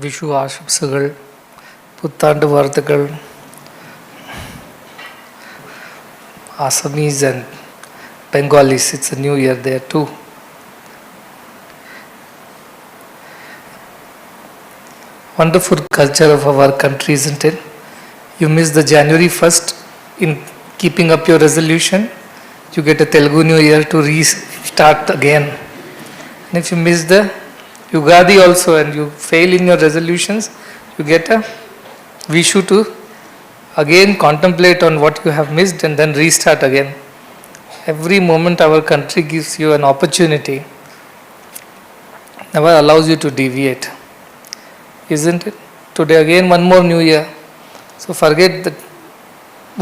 വിഷു ആശംസകൾ, പുത്താണ്ട് വാർത്തകൾ. Assamese and Bengalis, it's a new year there too. Wonderful culture of our country, isn't it? You miss the January 1st in keeping up your resolution, you get a Telugu New Year to restart again. And if you miss the Ugadi also and you fail in your resolutions, you get a Vishu to again contemplate on what you have missed and then restart again. Every moment our country gives you an opportunity, never allows you to deviate, isn't it? Today again one more new year. So forget the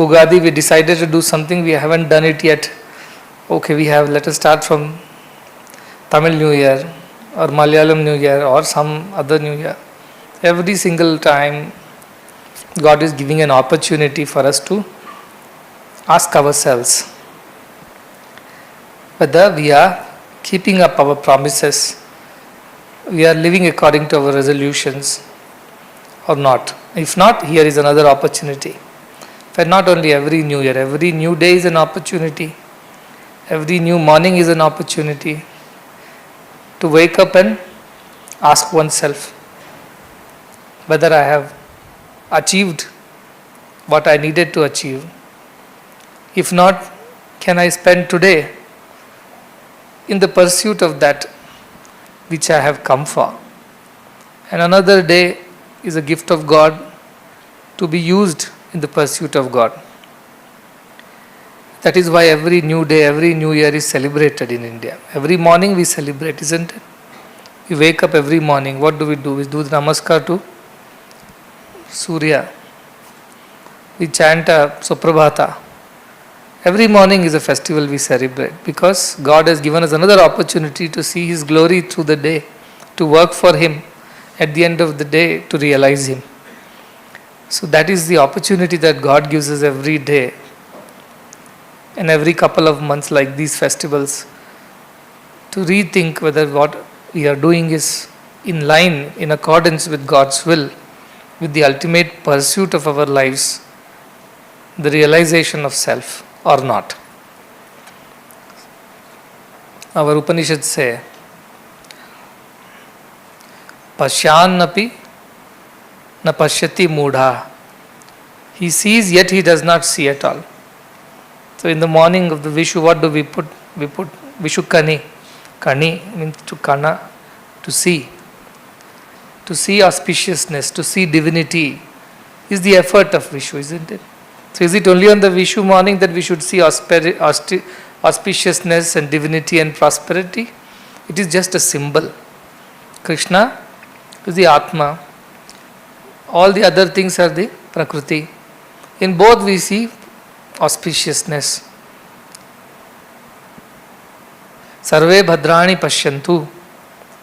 Ugadi, we decided to do something, we haven't done it yet. Okay, let us start from Tamil New Year or Malayalam New Year or some other New Year. Every single time God is giving an opportunity for us to ask ourselves whether we are keeping up our promises, we are living according to our resolutions or not. If not, here is another opportunity. But not only every new year, every new day is an opportunity. Every new morning is an opportunity to wake up and ask oneself whether I have achieved what I needed to achieve. If not, can I spend today in the pursuit of that which I have come for? And another day is a gift of God to be used in the pursuit of God. That is why every new day, every new year is celebrated in India. Every morning we celebrate, isn't it? We wake up every morning. What do? We do the namaskar to Surya. We chant a Suprabhata. Every morning is a festival we celebrate because God has given us another opportunity to see His glory through the day, to work for Him at the end of the day, to realize Him. So that is the opportunity that God gives us every day and every couple of months, like these festivals, to rethink whether what we are doing is in line, in accordance with God's will, with the ultimate pursuit of our lives, the realization of self or not. Our Upanishads say, Pashyannapi na pashyati mudha. He sees yet he does not see at all. So in the morning of the Vishu, what do we put? We put Vishu Kani. Kani means to kana, to see. To see auspiciousness, to see divinity is the effort of Vishu, isn't it? So is it only on the Vishu morning that we should see auspiciousness and divinity and prosperity? It is just a symbol. Krishna is the Atma. All the other things are the Prakriti. In both we see auspiciousness. Sarve bhadrani pashyantu.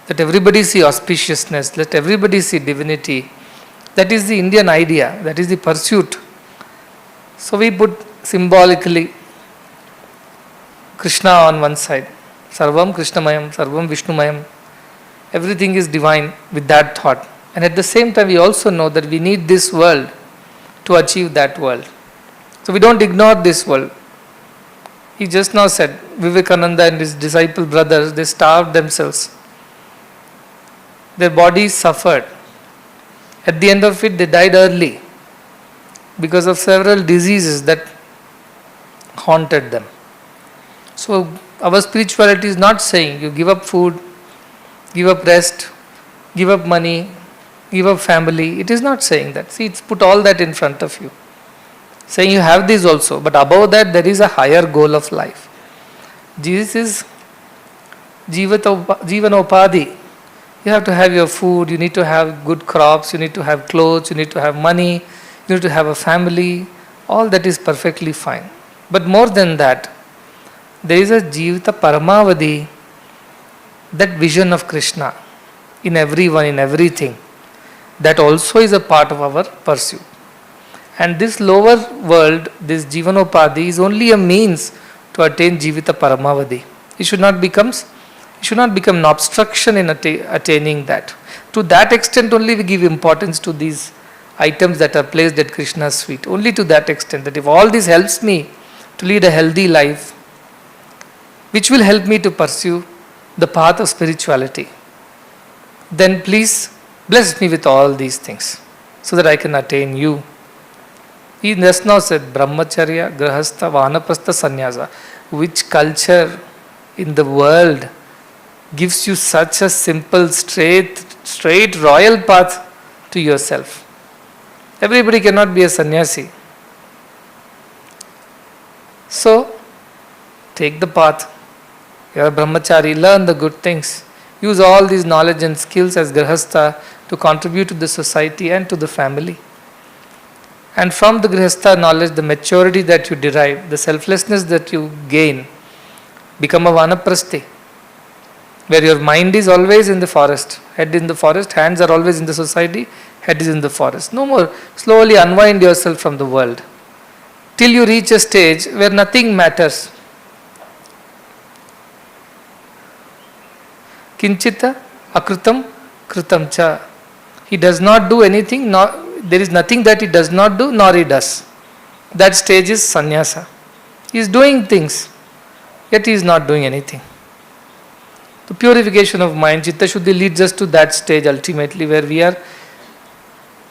Let everybody see auspiciousness, let everybody see divinity. That is the Indian idea, that is the pursuit. So we put symbolically Krishna on one side, Sarvam Krishnamayam, Sarvam Vishnumayam. Everything is divine with that thought. And at the same time we also know that we need this world to achieve that world. So we don't ignore this world. He just now said, Vivekananda and his disciple brothers, they starved themselves. Their bodies suffered. At the end of it, they died early because of several diseases that haunted them. So, our spirituality is not saying you give up food, give up rest, give up money, give up family. It is not saying that. See, it's put all that in front of you. Saying you have these also, but above that, there is a higher goal of life. Jesus is Jivanopadhi. You have to have your food, you need to have good crops, you need to have clothes, you need to have money, you need to have a family. All that is perfectly fine. But more than that, there is a Jivita Paramavadi, that vision of Krishna in everyone, in everything. That also is a part of our pursuit. And this lower world, this Jivanopadhi, is only a means to attain Jivita Paramavadi. It should not become It should not become an obstruction in attaining that. To that extent only we give importance to these items that are placed at Krishna's feet. Only to that extent, that if all this helps me to lead a healthy life, which will help me to pursue the path of spirituality, then please bless me with all these things so that I can attain you. He just now said Brahmacharya, Grahastha, Vanaprastha, Sannyasa. Which culture in the world gives you such a simple, straight royal path to yourself? Everybody cannot be a sannyasi. So, take the path. You are a brahmachari, learn the good things. Use all these knowledge and skills as grihastha to contribute to the society and to the family. And from the grihastha knowledge, the maturity that you derive, the selflessness that you gain, become a vanaprasthi, where your mind is always in the forest, head in the forest, hands are always in the society, head is in the forest. No more. Slowly unwind yourself from the world till you reach a stage where nothing matters. Kinchita akrutam krutam cha. He does not do anything, there is nothing that he does not do, nor he does. That stage is sannyasa. He is doing things, yet he is not doing anything. The purification of mind, Chitta Shuddhi, leads us to that stage ultimately where we are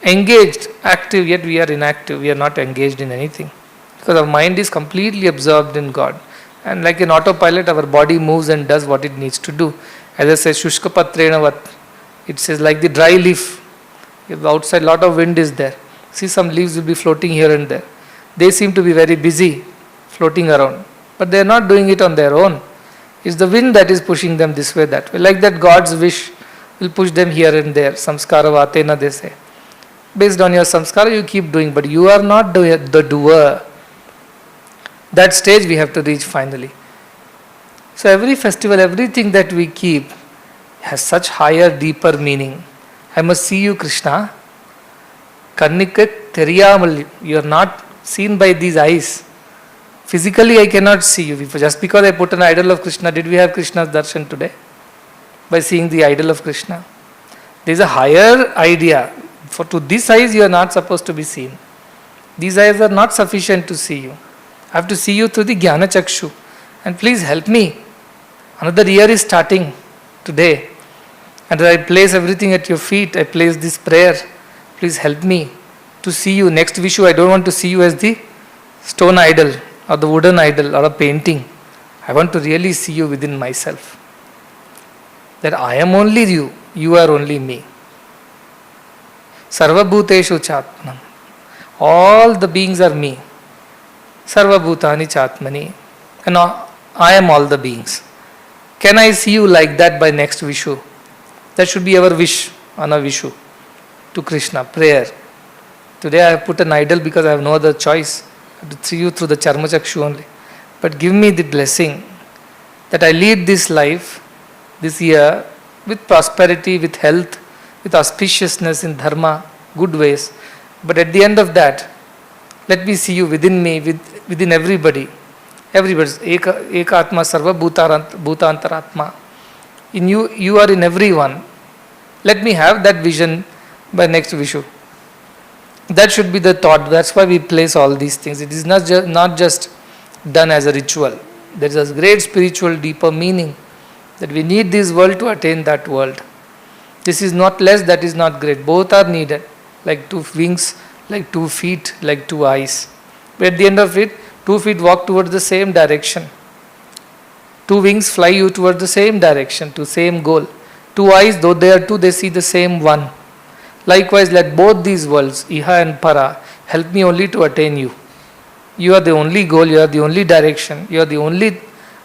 engaged, active, yet we are inactive. We are not engaged in anything. Because our mind is completely absorbed in God. And like an autopilot, our body moves and does what it needs to do. As I say, Shushka Patrena Vat. It says like the dry leaf. If outside lot of wind is there, see some leaves will be floating here and there. They seem to be very busy floating around. But they are not doing it on their own. It's the wind that is pushing them this way, that way. Like that, God's wish will push them here and there. Samskara vatena, they say. Based on your samskara, you keep doing, but you are not the doer. That stage we have to reach finally. So every festival, everything that we keep has such higher, deeper meaning. I must see you, Krishna. Karnikat Theriyamal. You are not seen by these eyes. Physically I cannot see you. Just because I put an idol of Krishna, did we have Krishna's darshan today? By seeing the idol of Krishna. There is a higher idea. For to this eyes you are not supposed to be seen. These eyes are not sufficient to see you. I have to see you through the Jnana Chakshu. And please help me. Another year is starting today. And I place everything at your feet. I place this prayer. Please help me to see you. Next Vishu, I don't want to see you as the stone idol or the wooden idol or a painting. I want to really see you within myself. That I am only you. You are only me. Sarva bhuteshu chatmanam. All the beings are me. Sarva bhutani chatmani. And I am all the beings. Can I see you like that by next Vishu? That should be our wish on a Vishu to Krishna, prayer. Today I have put an idol because I have no other choice. I have to see you through the Charma Chakshu only. But give me the blessing that I lead this life, this year, with prosperity, with health, with auspiciousness in dharma, good ways. But at the end of that, let me see you within me, within everybody. Everybody's Eka Atma Sarva Bhutantaratma. In you, you are in everyone. Let me have that vision by next Vishu. That should be the thought. That's why we place all these things. It is not just done as a ritual. There is a great spiritual, deeper meaning that we need this world to attain that world. This is not less, that is not great. Both are needed. Like two wings, like 2 feet, like 2 eyes. But at the end of it, 2 feet walk towards the same direction. 2 wings fly you towards the same direction, to same goal. 2 eyes, though they are 2, they see the same one. Likewise, let both these worlds, Iha and Para, help me only to attain you. You are the only goal, you are the only direction, you are the only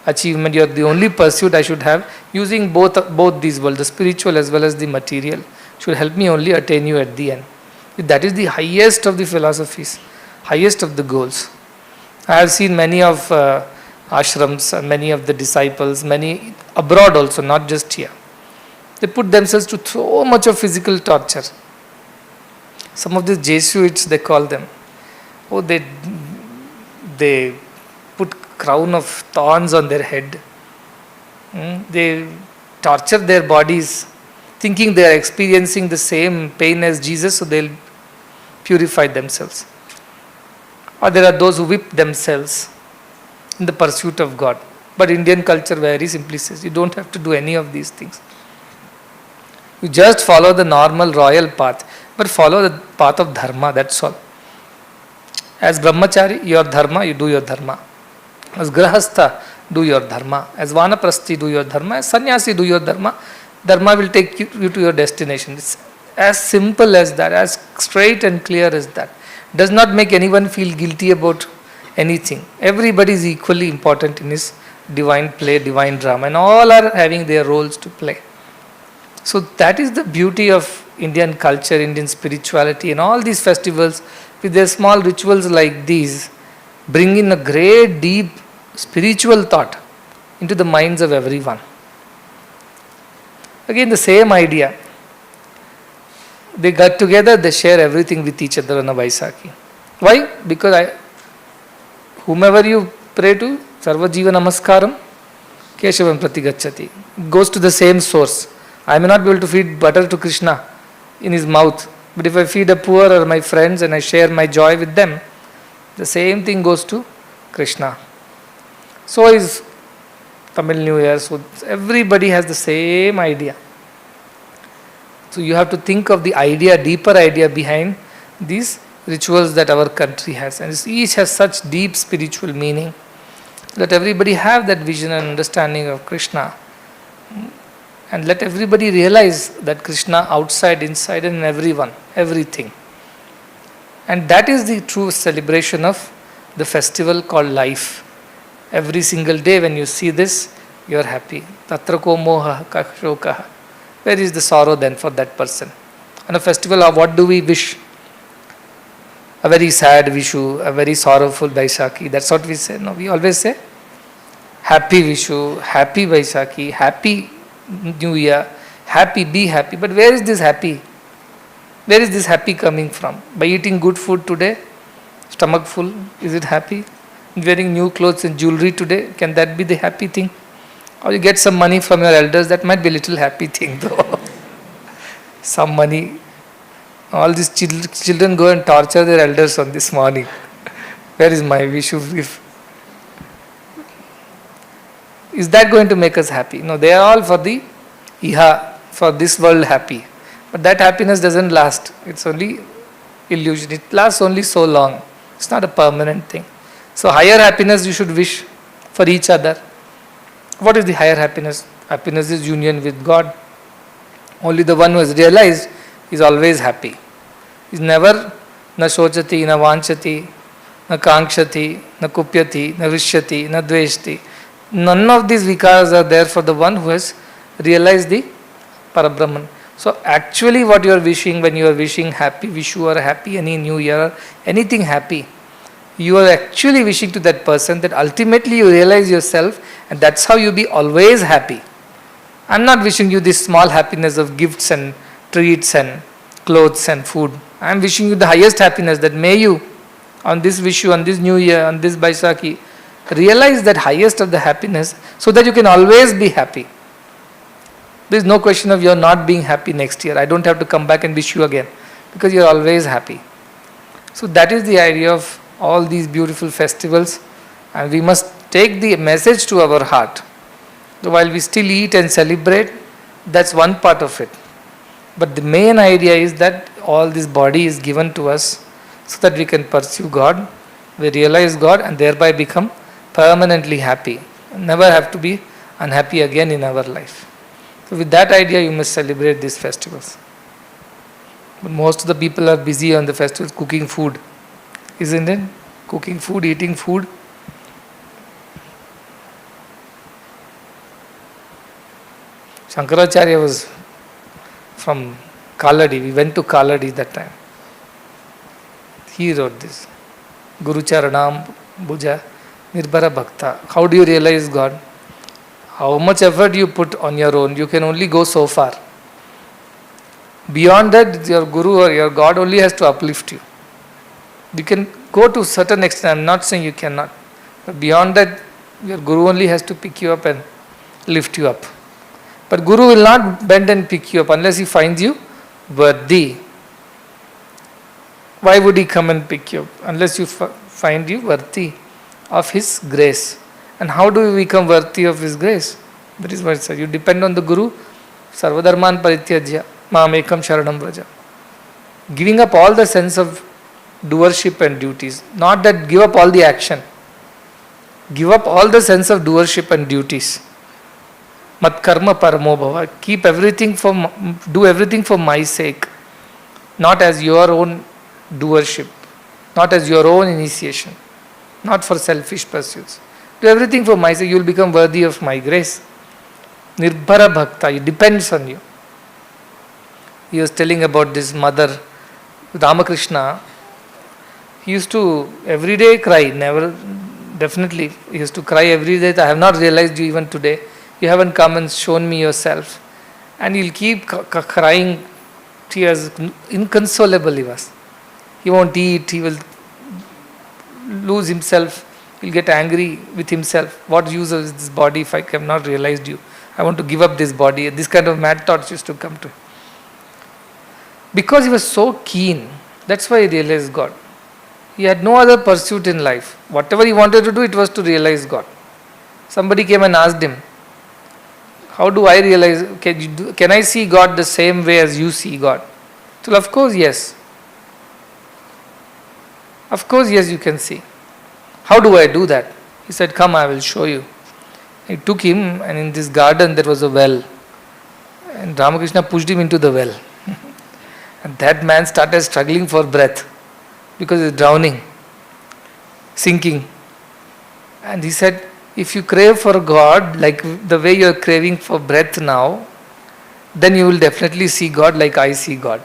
achievement, you are the only pursuit I should have. Using both these worlds, the spiritual as well as the material, should help me only attain you at the end. That is the highest of the philosophies, highest of the goals. I have seen many of ashrams, many of the disciples, many abroad also, not just here. They put themselves to so much of physical torture. Some of the Jesuits, they call them. Oh, they put crown of thorns on their head. They torture their bodies, thinking they are experiencing the same pain as Jesus, so they'll purify themselves. Or there are those who whip themselves in the pursuit of God. But Indian culture very simply says, you don't have to do any of these things. You just follow the normal royal path, but follow the path of dharma, that's all. As brahmachari, your dharma, you do your dharma. As grahastha, do your dharma. As vanaprasthi, do your dharma. As sannyasi, do your dharma. Dharma will take you to your destination. It's as simple as that, as straight and clear as that. Does not make anyone feel guilty about anything. Everybody is equally important in his divine play, divine drama, and all are having their roles to play. So that is the beauty of Indian culture, Indian spirituality, and all these festivals with their small rituals like these bring in a great deep spiritual thought into the minds of everyone. Again, the same idea. They got together, they share everything with each other on a Vaisakhi. Why? Because whomever you pray to, Sarva Jiva Namaskaram, Keshavam Pratigacchati, goes to the same source. I may not be able to feed butter to Krishna in his mouth, but if I feed a poor or my friends and I share my joy with them, the same thing goes to Krishna. So is Tamil New Year, so everybody has the same idea. So you have to think of the idea, deeper idea behind these rituals that our country has. And each has such deep spiritual meaning. Let everybody have that vision and understanding of Krishna. And let everybody realize that Krishna outside, inside, and in everyone, everything. And that is the true celebration of the festival called life. Every single day when you see this, you are happy. Tatra ko moha ka shokaha. Where is the sorrow then for that person? On a festival, what do we wish? A very sad Vishu, a very sorrowful Vaisakhi. That's what we say. No, we always say happy Vishu, happy Vaisakhi, happy New Year, happy, be happy. But where is this happy? Where is this happy coming from? By eating good food today, stomach full, is it happy? Wearing new clothes and jewelry today, can that be the happy thing? Or you get some money from your elders, that might be a little happy thing though. Some money. All these children go and torture their elders on this morning. Where is my Vishu? Is that going to make us happy? No, they are all for the Iha, for this world happy. But that happiness doesn't last. It's only illusion. It lasts only so long. It's not a permanent thing. So higher happiness you should wish for each other. What is the higher happiness? Happiness is union with God. Only the one who has realized is always happy. Is never na shochati, na vanchati, na kankshati, na kupyati, na vishyati, na dveshti. None of these vikaras are there for the one who has realized the Parabrahman. So actually what you are wishing when you are wishing happy Vishu or happy any new year or anything happy, you are actually wishing to that person that ultimately you realize yourself, and that's how you be always happy. I'm not wishing you this small happiness of gifts and treats and clothes and food. I'm wishing you the highest happiness, that may you on this Vishu, on this new year, on this Baisakhi, realize that highest of the happiness so that you can always be happy. There is no question of you're not being happy next year. I don't have to come back and wish you again because you're always happy. So that is the idea of all these beautiful festivals, and we must take the message to our heart. So while we still eat and celebrate, that's one part of it. But the main idea is that all this body is given to us so that we can pursue God, we realize God, and thereby become permanently happy. Never have to be unhappy again in our life. So with that idea, you must celebrate these festivals. But most of the people are busy on the festivals cooking food, isn't it? Cooking food, eating food. Shankaracharya was from Kaladi. We went to Kaladi that time. He wrote this. Guru Charanam Bhuja Nirbhara Bhakta. How do you realize God? How much effort you put on your own, you can only go so far. Beyond that, your Guru or your God only has to uplift you. You can go to a certain extent, I'm not saying you cannot. But beyond that, your Guru only has to pick you up and lift you up. But Guru will not bend and pick you up unless he finds you worthy. Why would he come and pick you up? Unless you find you worthy of his grace. And how do we become worthy of his grace? That is what it says. You depend on the Guru. Sarvadharman parityajya mamekam sharanam vraja. Giving up all the sense of doership and duties. Not that give up all the action. Give up all the sense of doership and duties. Mat karma paramo bhava. Keep everything do everything for my sake. Not as your own doership. Not as your own initiation. Not for selfish pursuits. Do everything for my sake. You will become worthy of my grace. Nirbhara bhakta. It depends on you. He was telling about this mother, Ramakrishna. He used to every day cry. Definitely, he used to cry every day. I have not realized you even today. You haven't come and shown me yourself. And he'll keep crying tears. Inconsolable he was. He won't eat. He will lose himself. He'll get angry with himself. What use is this body if I have not realized you? I want to give up this body. This kind of mad thoughts used to come to him. Because he was so keen, that's why he realized God. He had no other pursuit in life. Whatever he wanted to do, it was to realize God. Somebody came and asked him, how do I realize, can I see God the same way as you see God? So of course, yes. Of course, yes, you can see. How do I do that? He said, come, I will show you. He took him, and in this garden there was a well. And Ramakrishna pushed him into the well. And that man started struggling for breath because he is drowning, sinking. And he said, if you crave for God like the way you are craving for breath now, then you will definitely see God like I see God.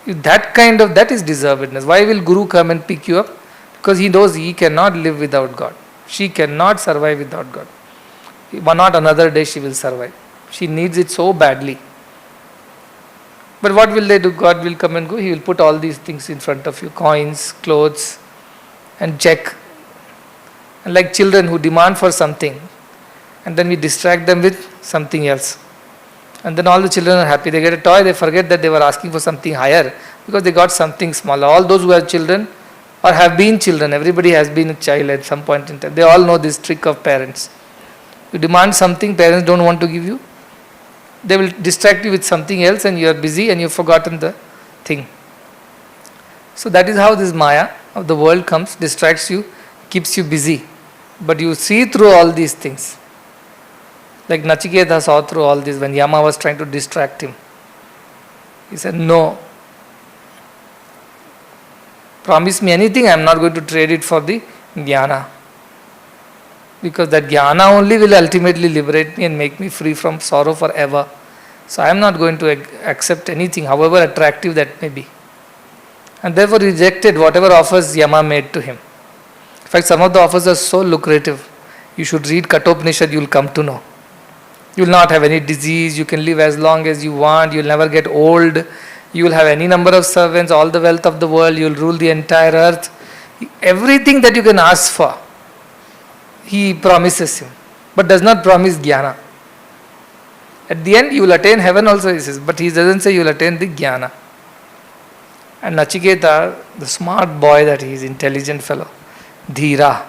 That is deservedness. Why will Guru come and pick you up? Because he knows he cannot live without God. She cannot survive without God. One not another day she will survive. She needs it so badly. But what will they do? God will come and go. He will put all these things in front of you. Coins, clothes, and check. And like children who demand for something. And then we distract them with something else. And then all the children are happy. They get a toy, they forget that they were asking for something higher. Because they got something smaller. All those who have children or have been children, everybody has been a child at some point in time. They all know this trick of parents. You demand something, parents don't want to give you. They will distract you with something else and you are busy and you have forgotten the thing. So that is how this Maya of the world comes, distracts you, keeps you busy. But you see through all these things. Like Nachiketa saw through all this when Yama was trying to distract him. He said, no. Promise me anything, I am not going to trade it for the jnana. Because that jnana only will ultimately liberate me and make me free from sorrow forever. So I am not going to accept anything, however attractive that may be. And therefore rejected whatever offers Yama made to him. In fact, some of the offers are so lucrative. You should read Kathopanishad, you will come to know. You will not have any disease, you can live as long as you want, you will never get old, you will have any number of servants, all the wealth of the world, you will rule the entire earth. Everything that you can ask for, he promises him, but does not promise jnana. At the end, you will attain heaven also, he says, but he doesn't say you will attain the jnana. And Nachiketa, the smart boy that he is, intelligent fellow, Dhira,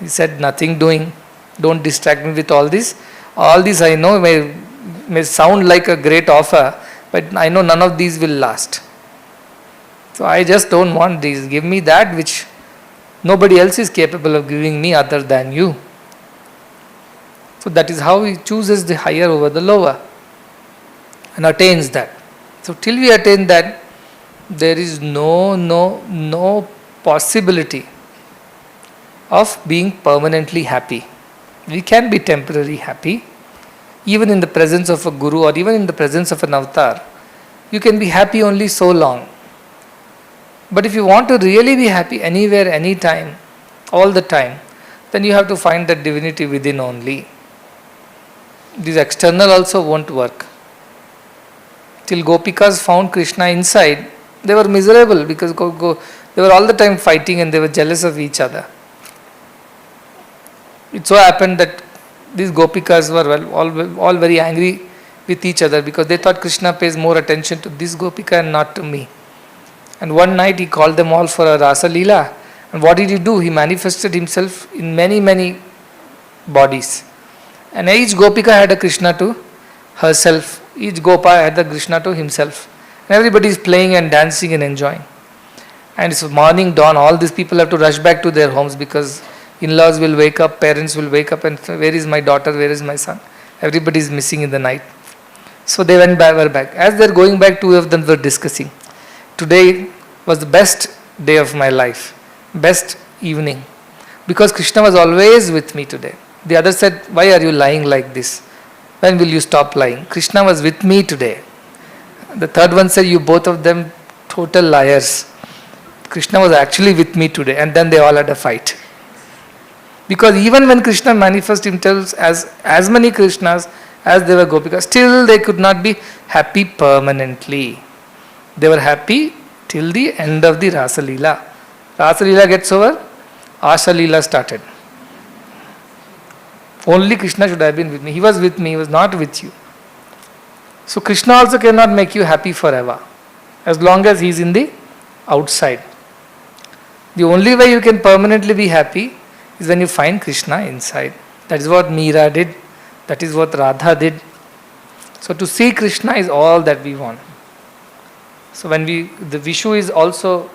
he said, nothing doing, don't distract me with all this. All this I know may sound like a great offer, but I know none of these will last. So I just don't want these. Give me that which nobody else is capable of giving me other than you. So that is how he chooses the higher over the lower and attains that. So till we attain that, there is no possibility of being permanently happy. We can be temporarily happy, even in the presence of a guru or even in the presence of an avatar. You can be happy only so long. But if you want to really be happy anywhere, anytime, all the time, then you have to find that divinity within only. This external also won't work. Till Gopikas found Krishna inside, they were miserable because they were all the time fighting and they were jealous of each other. It so happened that these gopikas were all very angry with each other because they thought Krishna pays more attention to this gopika and not to me. And one night he called them all for a Rasa Leela. And what did he do? He manifested himself in many, many bodies. And each gopika had a Krishna to herself. Each gopa had the Krishna to himself. And everybody is playing and dancing and enjoying. And it's morning dawn. All these people have to rush back to their homes because in-laws will wake up, parents will wake up, and where is my daughter, where is my son? Everybody is missing in the night. So they were back. As they are going back, two of them were discussing. Today was the best day of my life, best evening, because Krishna was always with me today. The other said, why are you lying like this? When will you stop lying? Krishna was with me today. The third one said, you both of them total liars. Krishna was actually with me today. And then they all had a fight. Because even when Krishna manifested himself as many Krishnas as they were Gopikas, still they could not be happy permanently. They were happy till the end of the Rasa Leela. Rasa Leela gets over, Asha Leela started. Only Krishna should have been with me. He was with me, he was not with you. So Krishna also cannot make you happy forever, as long as he is in the outside. The only way you can permanently be happy is when you find Krishna inside. That is what Meera did. That is what Radha did. So to see Krishna is all that we want. So when the Vishu is also,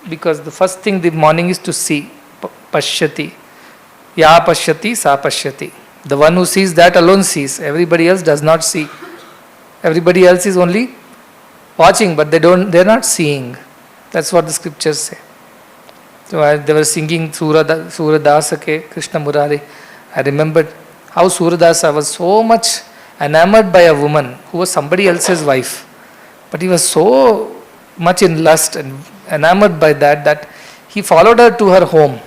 because the first thing the morning is to see, Pashyati. Ya Pashyati, Sa Pashyati. The one who sees, that alone sees. Everybody else does not see. Everybody else is only watching, but they are not seeing. That's what the scriptures say. So they were singing Suradasa Krishna Murari. I remembered how Suradasa was so much enamored by a woman who was somebody else's wife. But he was so much in lust and enamored by that he followed her to her home.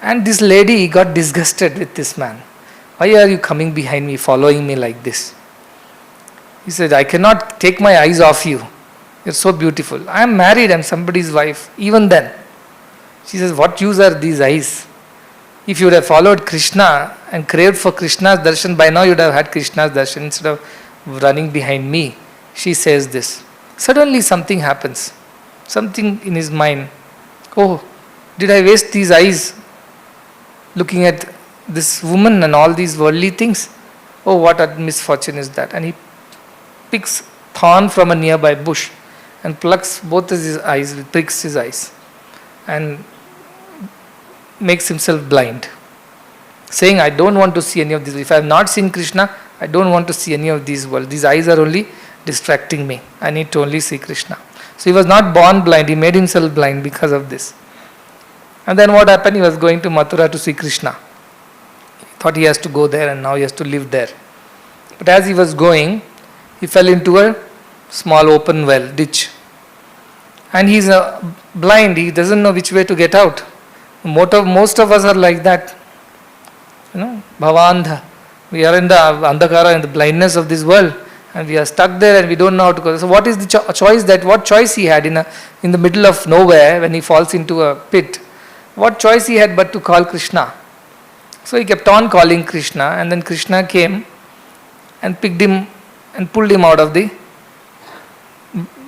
And this lady got disgusted with this man. Why are you coming behind me, following me like this? He said, I cannot take my eyes off you. You're so beautiful. I am married, I'm somebody's wife. Even then. She says, what use are these eyes? If you would have followed Krishna and craved for Krishna's darshan, by now you would have had Krishna's darshan instead of running behind me. She says this. Suddenly something happens. Something in his mind. Oh, did I waste these eyes looking at this woman and all these worldly things? Oh, what a misfortune is that. And he picks thorn from a nearby bush and plucks both his eyes, pricks his eyes and makes himself blind, saying, I don't want to see any of this. If I have not seen Krishna, I don't want to see any of these worlds. These eyes are only distracting me. I need to only see Krishna. So he was not born blind, he made himself blind because of this. And then what happened? He was going to Mathura to see Krishna. He thought he has to go there and now he has to live there. But as he was going, he fell into a small open well, ditch. And he's blind, he doesn't know which way to get out. Most of us are like that. Bhavandha. We are in the andhakara, in the blindness of this world, and we are stuck there and we don't know how to go. So what is the choice what choice he had in the middle of nowhere when he falls into a pit? What choice he had but to call Krishna? So he kept on calling Krishna, and then Krishna came and picked him and pulled him out of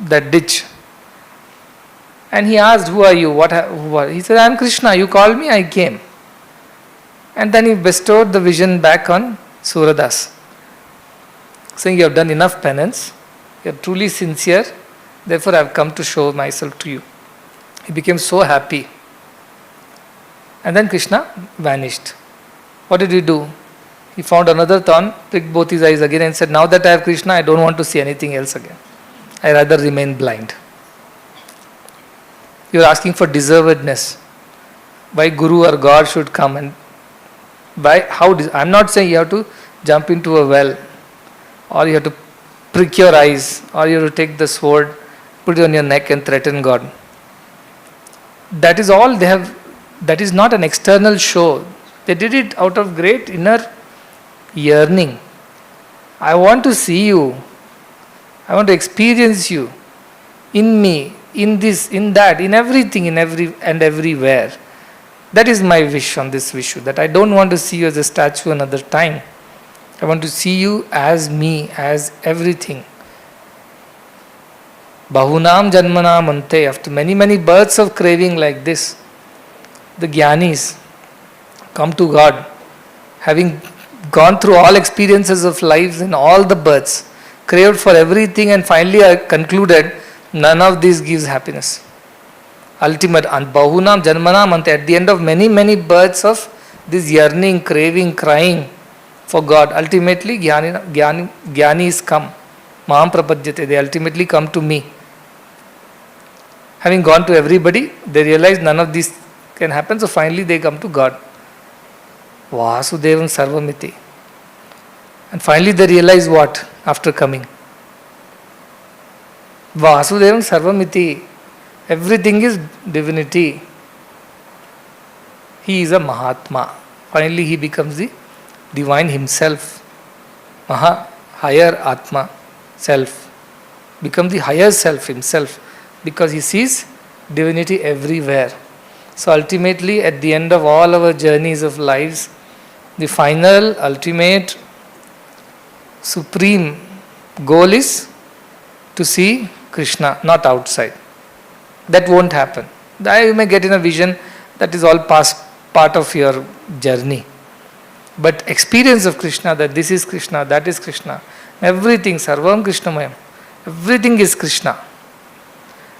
that ditch. And he asked, who are you? Who are you? He said, I am Krishna. You called me, I came. And then he bestowed the vision back on Suradas, saying, you have done enough penance. You are truly sincere. Therefore, I have come to show myself to you. He became so happy. And then Krishna vanished. What did he do? He found another thorn, pricked both his eyes again and said, now that I have Krishna, I don't want to see anything else again. I rather remain blind. You are asking for deservedness. Why Guru or God should come and I'm not saying you have to jump into a well, or you have to prick your eyes, or you have to take the sword, put it on your neck and threaten God. That is all they have. That is not an external show. They did it out of great inner yearning. I want to see you. I want to experience you in me, in this, in that, in everything, in everywhere. That is my wish on this Vishu, that I don't want to see you as a statue another time. I want to see you as me, as everything. Bahunam janmanam ante. After many, many births of craving like this, the Jnanis come to God, having gone through all experiences of lives and all the births, craved for everything, and finally are concluded none of these gives happiness. Ultimate, and Bahunam janmanam ante. At the end of many, many births of this yearning, craving, crying for God, ultimately Jnanis come. Maham prapadyate. They ultimately come to me. Having gone to everybody, they realize none of these can happen, so finally they come to God. Vasudevam Sarvamiti. And finally they realize what after coming? Vasudevam Sarvamiti. Everything is divinity. He is a Mahatma. Finally he becomes the divine himself. Higher Atma, self. Becomes the higher self himself, because he sees divinity everywhere. So ultimately, at the end of all our journeys of lives, the final, ultimate, supreme goal is to see Krishna, not outside. That won't happen. You may get in a vision, that is all past part of your journey. But experience of Krishna, that this is Krishna, that is Krishna, everything, Sarvam Krishnamayam, everything is Krishna.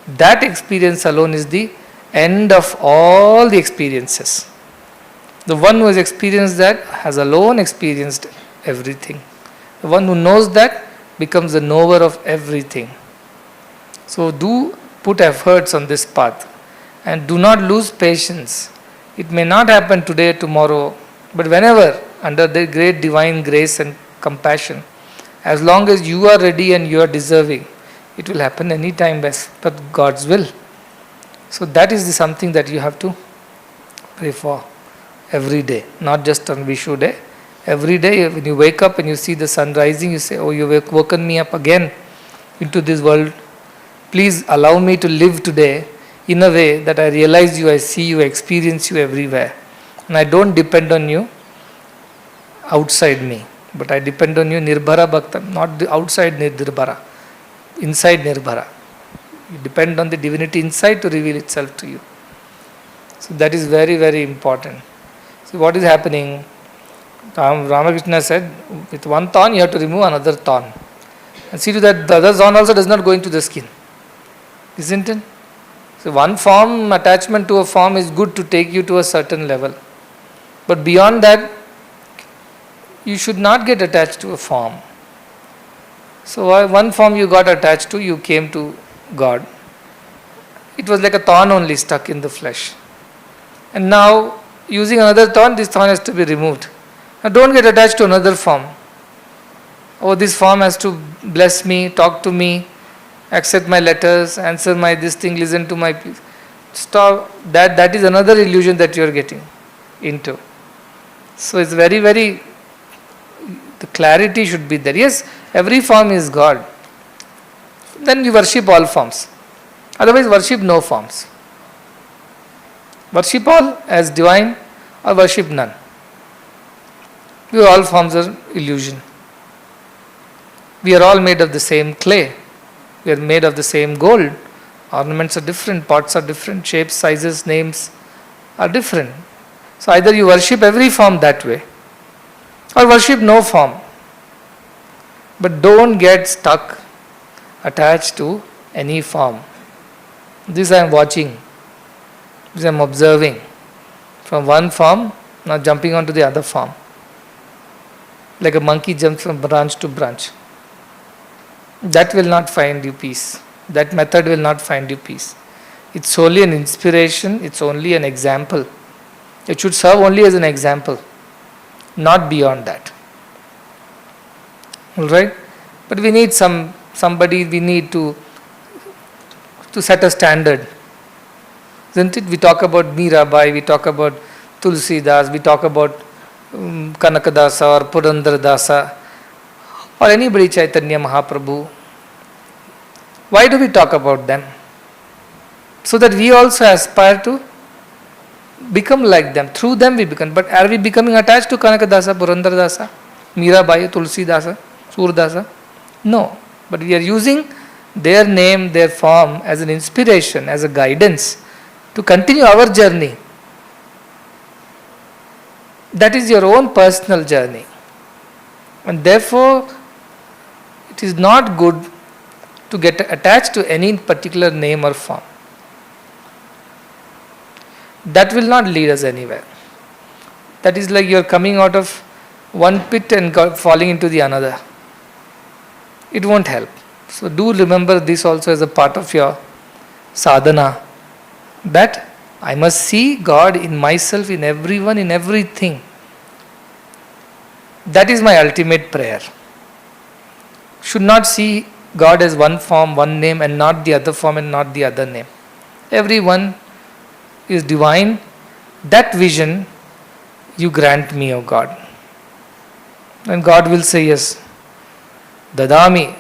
That experience alone is the end of all the experiences. The one who has experienced that has alone experienced everything. The one who knows that becomes the knower of everything. So do put efforts on this path and do not lose patience. It may not happen today, tomorrow, but whenever, under the great divine grace and compassion, as long as you are ready and you are deserving, it will happen any time as per God's will. So that is something that you have to pray for every day, not just on Vishu day. Every day when you wake up and you see the sun rising, you say, oh, you have woken me up again into this world. Please allow me to live today in a way that I realize you, I see you, I experience you everywhere. And I don't depend on you outside me, but I depend on you Nirbhara Bhakta, not the outside Nirbhara, inside Nirbhara. You depend on the divinity inside to reveal itself to you. So that is very, very important. So what is happening? Ramakrishna said, with one thorn you have to remove another thorn. And see to that the other thorn also does not go into the skin. Isn't it? So one form, attachment to a form is good to take you to a certain level. But beyond that, you should not get attached to a form. So one form you got attached to, you came to God. It was like a thorn only stuck in the flesh. And now, using another thorn, this thorn has to be removed. Now don't get attached to another form. Oh, this form has to bless me, talk to me, accept my letters, answer my this thing, listen to my... Stop. That is another illusion that you are getting into. So it's very, very... The clarity should be there. Yes, every form is God. Then you worship all forms. Otherwise, worship no forms. Worship all as divine or worship none. All forms are illusion. We are all made of the same clay. We are made of the same gold. Ornaments are different, pots are different, shapes, sizes, names are different. So either you worship every form that way or worship no form. But don't get stuck, attached to any form. This I am watching. This I am observing. From one form, now jumping onto the other form. Like a monkey jumps from branch to branch. That will not find you peace. That method will not find you peace. It's solely an inspiration, it's only an example. It should serve only as an example, not beyond that. Alright? But we need somebody, we need to set a standard. Isn't it? We talk about Mirabai, we talk about Tulsidas, we talk about Kanakadasa or Purandaradasa or anybody, Chaitanya Mahaprabhu. Why do we talk about them? So that we also aspire to become like them. Through them we become. But are we becoming attached to Kanakadasa, Purandardasa, Mirabai, Tulsidasa, Surdasa? No. But we are using their name, their form as an inspiration, as a guidance to continue our journey. That is your own personal journey. And therefore, it is not good to get attached to any particular name or form. That will not lead us anywhere. That is like you are coming out of one pit and falling into the another. It won't help. So do remember this also as a part of your sadhana, that I must see God in myself, in everyone, in everything. That is my ultimate prayer. Should not see God as one form, one name, and not the other form and not the other name. Everyone is divine. That vision you grant me, O God. And God will say, yes, Dadami,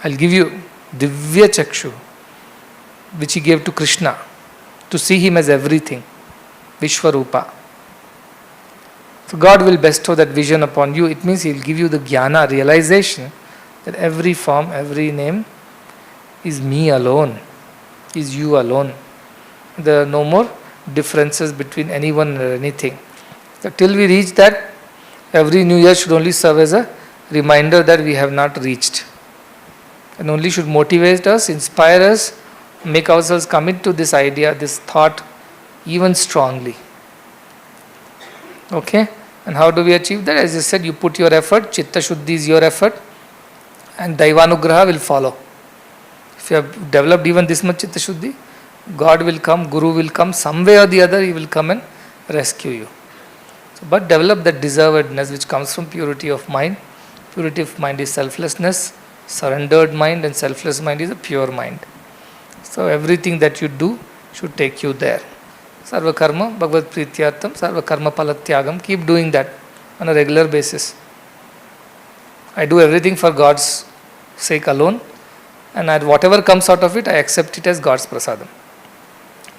I'll give you Divya Chakshu, which He gave to Krishna, to see Him as everything, Vishwarupa. So God will bestow that vision upon you. It means He will give you the jnana, realization that every form, every name is me alone, is you alone. There are no more differences between anyone or anything. So till we reach that, every new year should only serve as a reminder that we have not reached. And only should motivate us, inspire us, make ourselves commit to this idea, this thought even strongly. Okay? And how do we achieve that? As I said, you put your effort, Chitta Shuddhi is your effort, and Daivanugraha will follow. If you have developed even this much Chitta Shuddhi, God will come, Guru will come, some way or the other He will come and rescue you. So, but develop that deservedness which comes from purity of mind. Purity of mind is selflessness, surrendered mind, and selfless mind is a pure mind. So everything that you do should take you there. Sarva karma bhagavad prityartham, sarva karma palatyagam. Keep doing that on a regular basis. I do everything for God's sake alone, and whatever comes out of it, I accept it as God's prasadam.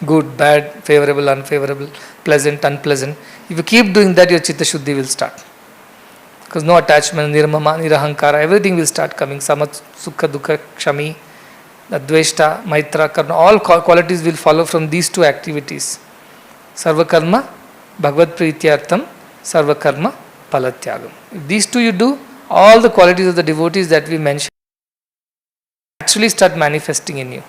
Good, bad, favorable, unfavorable, pleasant, unpleasant. If you keep doing that, your Chitta Shuddhi will start. Because no attachment, nirmama, nirahankara, everything will start coming. Samat, sukha, dukha, kshami, adveshta, maitra, karna, all qualities will follow from these two activities. Sarva karma, bhagavad prityartham, sarva karma, palatyagam. If these two you do, all the qualities of the devotees that we mentioned actually start manifesting in you.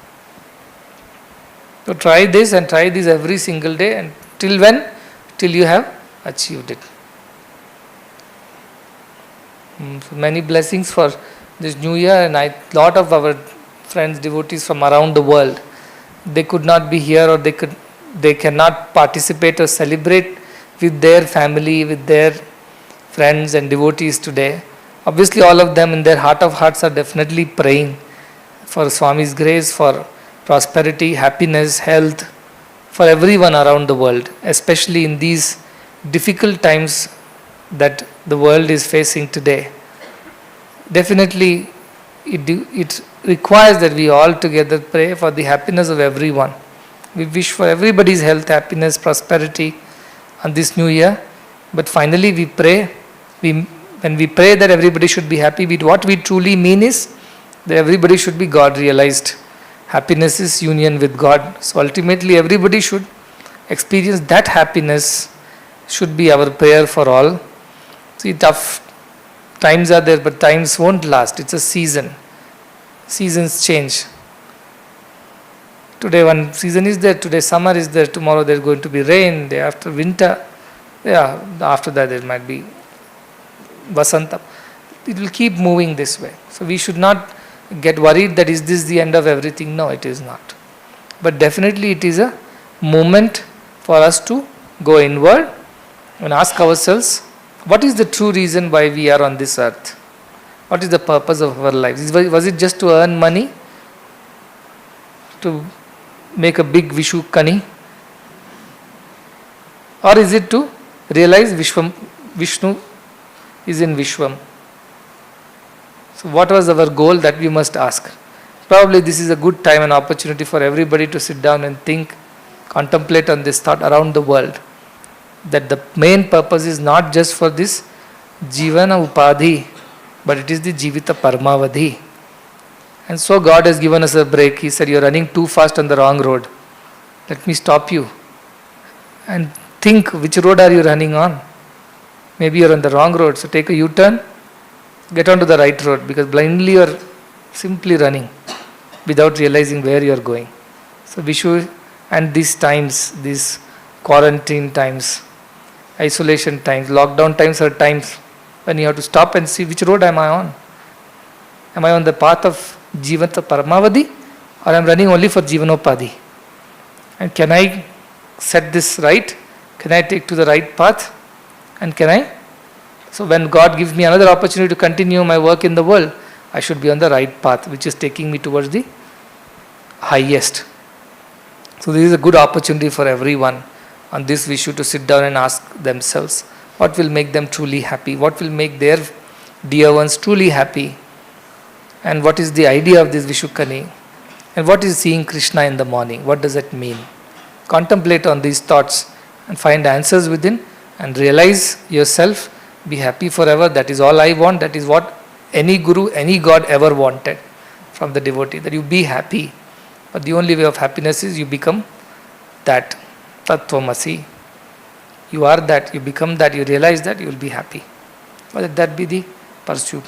So try this and try this every single day, and till when? Till you have achieved it. So many blessings for this new year, and lot of our friends, devotees from around the world, they could not be here, or they cannot participate or celebrate with their family, with their friends and devotees today. Obviously all of them in their heart of hearts are definitely praying for Swami's grace, for prosperity, happiness, health, for everyone around the world, especially in these difficult times that the world is facing today. Definitely it requires that we all together pray for the happiness of everyone. We wish for everybody's health, happiness, prosperity on this new year. But finally we pray, when we pray that everybody should be happy, what we truly mean is that everybody should be God realized. Happiness is union with God. So ultimately everybody should experience that happiness, should be our prayer for all. See, tough times are there, but times won't last. It's a season. Seasons change. Today one season is there, today summer is there, tomorrow there's going to be rain, day after winter, after that there might be Vasanta. It will keep moving this way. So we should not get worried that is this the end of everything. No, it is not. But definitely it is a moment for us to go inward and ask ourselves, what is the true reason why we are on this earth? What is the purpose of our lives? Was it just to earn money? To make a big Vishu Kani? Or is it to realize Vishnu is in Vishwam? So what was our goal? That we must ask. Probably this is a good time and opportunity for everybody to sit down and think contemplate on this thought around the world, that the main purpose is not just for this Jivana Upadhi, but it is the Jivita Paramavadhi. And so God has given us a break. He said, you're running too fast on the wrong road. Let me stop you. And think, which road are you running on? Maybe you're on the wrong road. So take a U-turn, get onto the right road, because blindly you're simply running without realizing where you're going. So we should, and these times, these quarantine times, isolation times, lockdown times are times when you have to stop and see which road am I on. Am I on the path of Jivata Paramavadi, or I am running only for Jivanopadhi? And can I set this right? Can I take to the right path? And can I? So when God gives me another opportunity to continue my work in the world, I should be on the right path, which is taking me towards the highest. So this is a good opportunity for everyone on this issue to sit down and ask themselves, what will make them truly happy? What will make their dear ones truly happy? And what is the idea of this Vishukani? And what is seeing Krishna in the morning? What does it mean? Contemplate on these thoughts and find answers within, and realize yourself, be happy forever. That is all I want. That is what any guru, any god ever wanted from the devotee, that you be happy. But the only way of happiness is you become that Tattvamasi. You are that, you become that, you realize that, you will be happy. Let that be the pursuit.